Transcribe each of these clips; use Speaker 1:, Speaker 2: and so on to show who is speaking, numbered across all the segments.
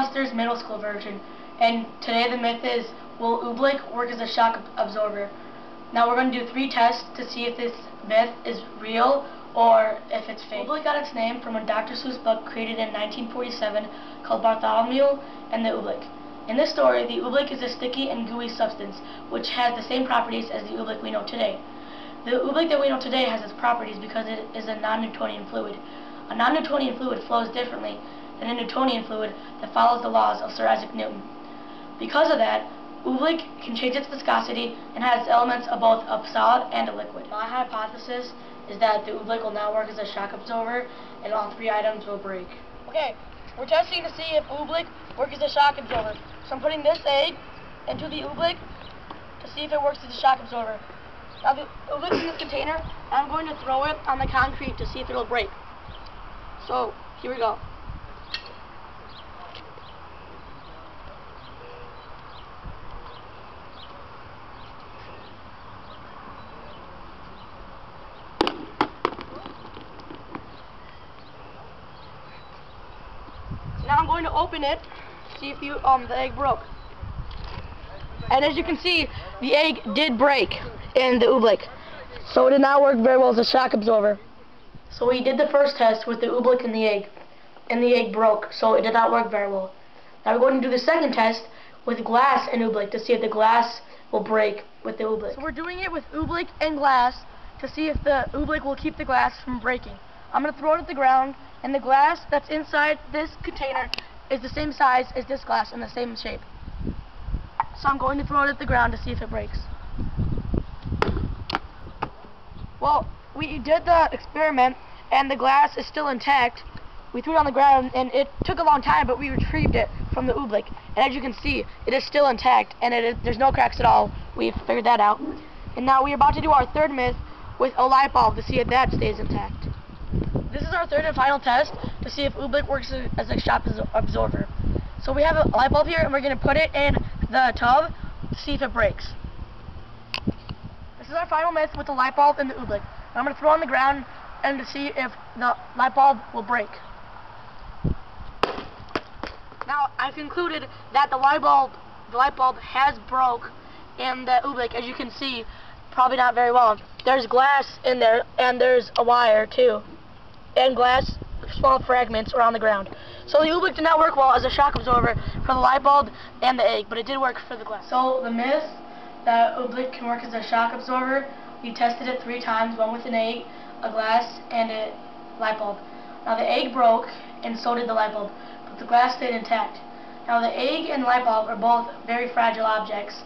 Speaker 1: Mythbusters middle school version, and today the myth is, will oobleck work as a shock absorber? Now we're going to do 3 tests to see if this myth is real or if it's fake. Oobleck got its name from a Dr. Seuss book created in 1947 called Bartholomew and the Oobleck. In this story, the oobleck is a sticky and gooey substance which has the same properties as the oobleck we know today. The oobleck that we know today has its properties because it is a non-Newtonian fluid. A non-Newtonian fluid flows differently than a Newtonian fluid that follows the laws of Sir Isaac Newton. Because of that, oobleck can change its viscosity and has elements of both a solid and a liquid. My hypothesis is that the oobleck will now work as a shock absorber and all 3 items will break. Okay, we're testing to see if oobleck works as a shock absorber. So I'm putting this egg into the oobleck to see if it works as a shock absorber. Now the oobleck's in this container, and I'm going to throw it on the concrete to see if it'll break. So, here we go. Now I'm going to open it, see if the egg broke. And as you can see, the egg did break in the oobleck. So it did not work very well as a shock absorber. So we did the first test with the oobleck and the egg broke, so it did not work very well. Now we're going to do the second test with glass and oobleck to see if the glass will break with the oobleck. So we're doing it with oobleck and glass to see if the oobleck will keep the glass from breaking. I'm going to throw it at the ground, and the glass that's inside this container is the same size as this glass and the same shape. So I'm going to throw it at the ground to see if it breaks. Well, we did the experiment and the glass is still intact. We threw it on the ground and it took a long time, but we retrieved it from the oobleck. And as you can see, it is still intact and there's no cracks at all. We've figured that out. And now we're about to do our third myth with a light bulb to see if that stays intact. This is our third and final test to see if oobleck works as a shock absorber. So we have a light bulb here and we're going to put it in the tub to see if it breaks. This is our final myth with the light bulb and the oobleck. Now I'm going to throw it on the ground and to see if the light bulb will break. Now I've concluded that the light bulb has broke in the oobleck, as you can see, probably not very well. There's glass in there and there's a wire too, and glass small fragments are on the ground. So the oobleck did not work well as a shock absorber for the light bulb and the egg, but it did work for the glass. So the myth that oobleck can work as a shock absorber, we tested it 3 times, one with an egg, a glass, and a light bulb. Now the egg broke, and so did the light bulb, but the glass stayed intact. Now the egg and light bulb are both very fragile objects,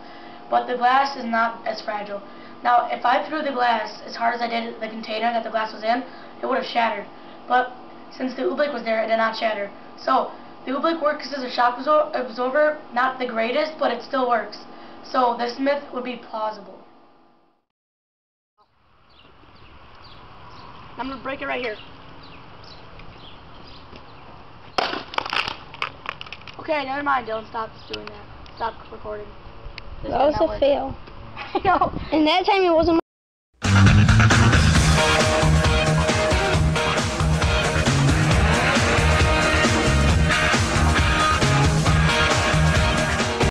Speaker 1: but the glass is not as fragile. Now if I threw the glass as hard as I did the container that the glass was in, it would have shattered. But since the oobleck was there, it did not shatter. So the oobleck works as a shock absorber, not the greatest, but it still works. So this myth would be plausible. I'm going to break it right here. Okay, never mind, Dylan. Stop doing that. Stop recording.
Speaker 2: That was a fail.
Speaker 1: I know.
Speaker 2: And that time it wasn't